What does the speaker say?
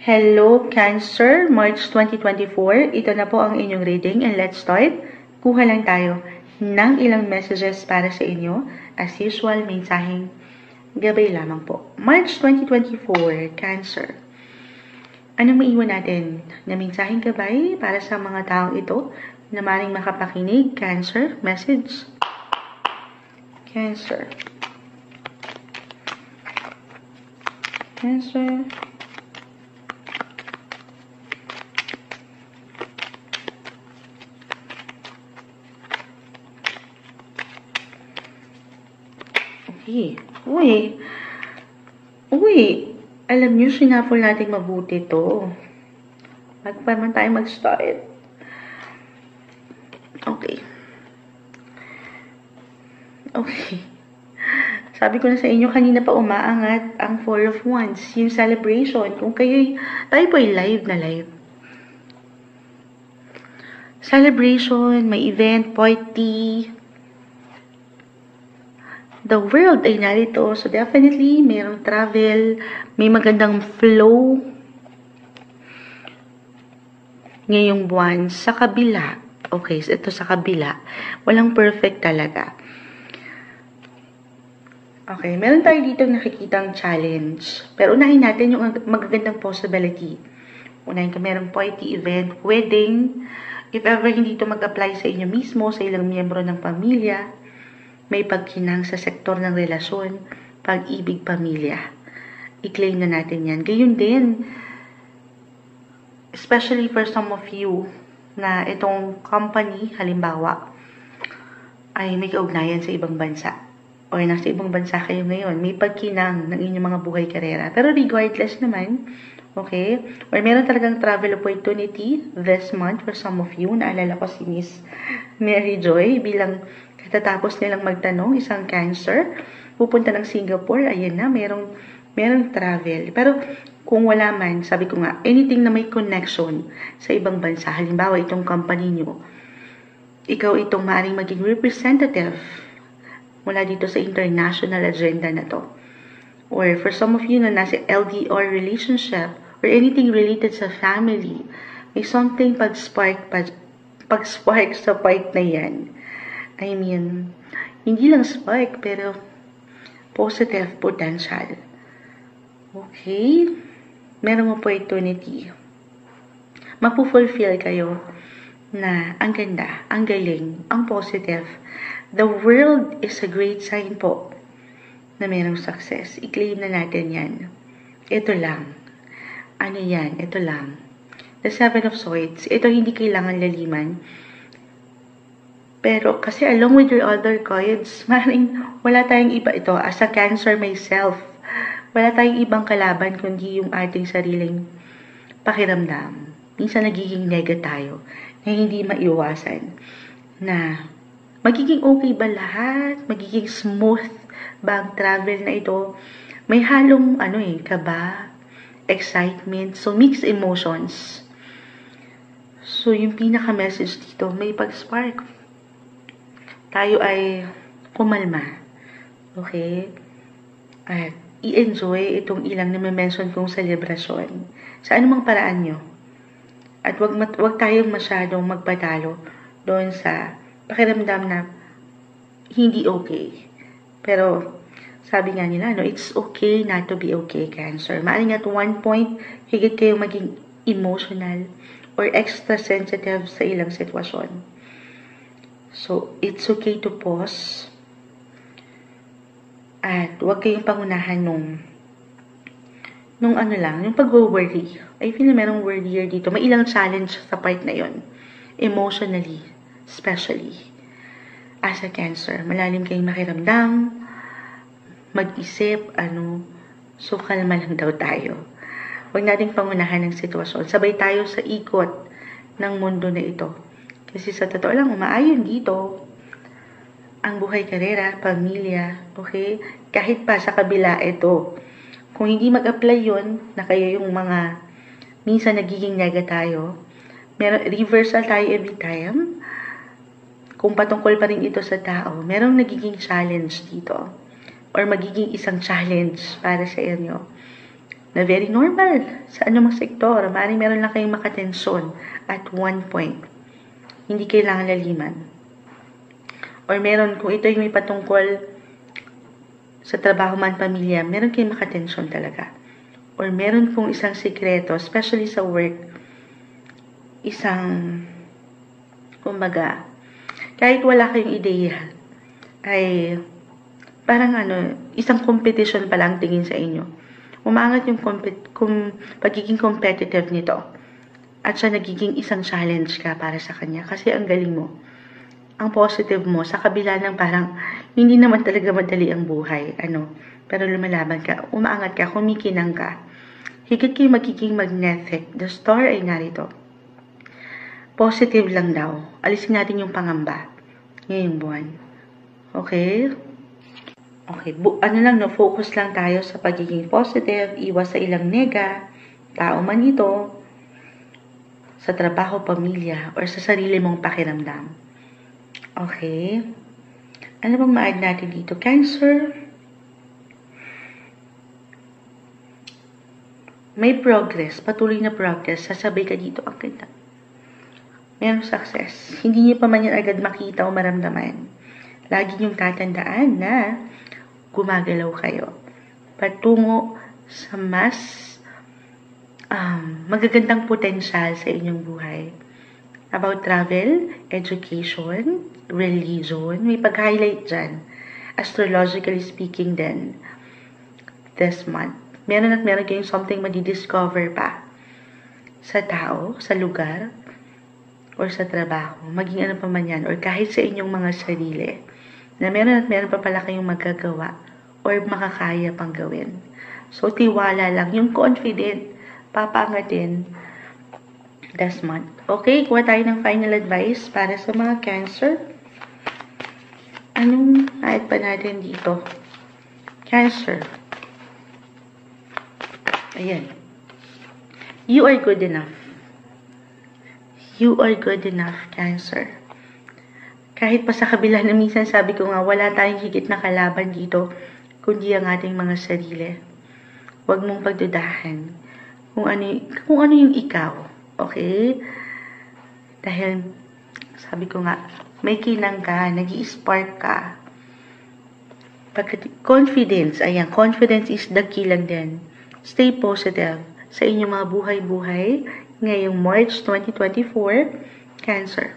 Hello, Cancer, March 2024. Ito na po ang inyong reading and let's start. Kuha lang tayo ng ilang messages para sa inyo. As usual, mensaheng gabay lamang po. March 2024, Cancer. Anong maiwan natin na mensaheng gabay para sa mga taong ito na maring makapakinig? Cancer, message. Cancer. Cancer. Uy, alam nyo, sinapol natin mabuti to. Bago pa man tayo mag-start. Okay. Sabi ko na sa inyo, kanina pa umaangat ang Four of Wands, yung celebration. Kung tayo po ay live na live. Celebration, may event, party. The world ay narito. So, definitely, mayroong travel, may magandang flow ngayong buwan sa kabila. Okay, so ito sa kabila. Walang perfect talaga. Okay, meron tayo dito nakikitang challenge. Pero unahin natin yung magagandang possibility. Unahin ka, merong party, event, wedding. If ever hindi ito mag-apply sa inyo mismo, sa ilang miyembro ng pamilya, may pagkinang sa sektor ng relasyon, pag-ibig, pamilya. I-claim na natin yan. Gayun din, especially for some of you, na itong company, halimbawa, ay may kaugnayan sa ibang bansa. O nasa ibang bansa kayo ngayon, may pagkinang ng inyong mga buhay karera. Pero regardless naman, okay? Or meron talagang travel opportunity this month for some of you. Naalala ko si Miss Mary Joy bilang katatapos nilang magtanong, isang Cancer, pupunta ng Singapore, ayan na, merong travel. Pero kung wala man, sabi ko nga, anything na may connection sa ibang bansa, halimbawa itong company nyo, ikaw itong maaaring maging representative mula dito sa international agenda na to. Or for some of you na nasa LDR relationship, or anything related sa family, may something pag-spark sa part na yan. I mean, hindi lang spark, pero positive potential. Okay? Merong opportunity. Mapufulfill kayo na ang ganda, ang galing, ang positive. The world is a great sign po na merong success. I-claim na natin yan. Ito lang. Ano yan? Ito lang. The Seven of Swords. Ito hindi kailangan laliman. Pero kasi along with your other cards, maring wala tayong iba ito. As a Cancer myself, wala tayong ibang kalaban kundi yung ating sariling pakiramdam. Minsan nagiging nega tayo na hindi maiwasan. Na magiging okay ba lahat? Magiging smooth ba ang travel na ito? May halong kaba, excitement, so mixed emotions. So yung pinaka-message dito, may pag-spark. Tayo ay kumalma. Okay? At i-enjoy itong ilang na mention kong selebrasyon sa anumang paraan nyo. At wag tayong masyadong magpatalo doon sa pakiramdam na hindi okay. Pero sabi nga nila, it's okay not to be okay, Cancer. Maaring at one point, higit kayong maging emotional or extra sensitive sa ilang sitwasyon. So, it's okay to pause. At huwag kayong pangunahan nung yung pag-worry. I feel na merong worrier dito. May ilang challenge sa part na yon. Emotionally, especially. As a Cancer, malalim kayong makiramdam, mag-isip, so kalma lang daw tayo. Huwag nating pangunahan ng sitwasyon. Sabay tayo sa ikot ng mundo na ito. Kasi sa totoo lang, umaayon dito ang buhay karera, pamilya, okay? Kahit pa sa kabila ito. Kung hindi mag-apply yun, na kayo yung mga minsan nagiging nega tayo, reversal tayo every time. Kung patungkol pa rin ito sa tao, merong nagiging challenge dito. Or magiging isang challenge para sa inyo. na very normal sa anumang sektor. Maaaring meron lang kayong makatensyon at one point. Hindi kailangan laliman. Or meron, kung ito yung may patungkol sa trabaho man pamilya, meron kayong makatensyon talaga. Or meron pong isang sikreto, especially sa work, isang, kumbaga, kahit wala kayong ideya, ay parang isang competition pa lang tingin sa inyo. Umangat yung pagiging competitive nito. At siya nagiging isang challenge ka para sa kanya. Kasi ang galing mo. Ang positive mo, sa kabila ng parang hindi naman talaga madali ang buhay. Pero lumalaban ka, umaangat ka, kumikinang ka. Higit kayo magiging magnetic. The star ay narito. Positive lang daw. Alisin natin yung pangamba ngayong buwan. Okay? Okay. Focus lang tayo sa pagiging positive, iwas sa ilang nega, tao man ito, sa trabaho, pamilya, or sa sarili mong pakiramdam. Okay? Ano bang ma-add natin dito? Cancer. May progress, patuloy na progress, sasabay ka dito, ang ganda. Mayroong success. Hindi niyo pa man yan agad makita o maramdaman. Lagi niyong tatandaan na gumagalaw kayo patungo sa mas magagandang potensyal sa inyong buhay. About travel, education, religion, may pag-highlight dyan. Astrologically speaking din, this month. Meron kayong something madidiscover pa sa tao, sa lugar, or sa trabaho. Maging ano pa man yan, or kahit sa inyong mga sarili, na meron pa pala kayong magagawa or makakaya pang gawin. So, tiwala lang. Yung confident, papangatin this month. Okay, kuha tayo ng final advice para sa mga Cancer. Anong add pa natin dito? Cancer. Ayan. You are good enough. You are good enough, Cancer. Kahit pa sa kabila na minsan sabi ko nga, wala tayong higit na kalaban dito, kundi ang ating mga sarili. Huwag mong pagdudahan kung ano yung ikaw. Okay? Dahil, sabi ko nga, may kinang ka, nag-i-spark ka. Confidence, ayan, confidence is the key lang din. Stay positive sa inyong mga buhay-buhay ngayong March 2024, Cancer.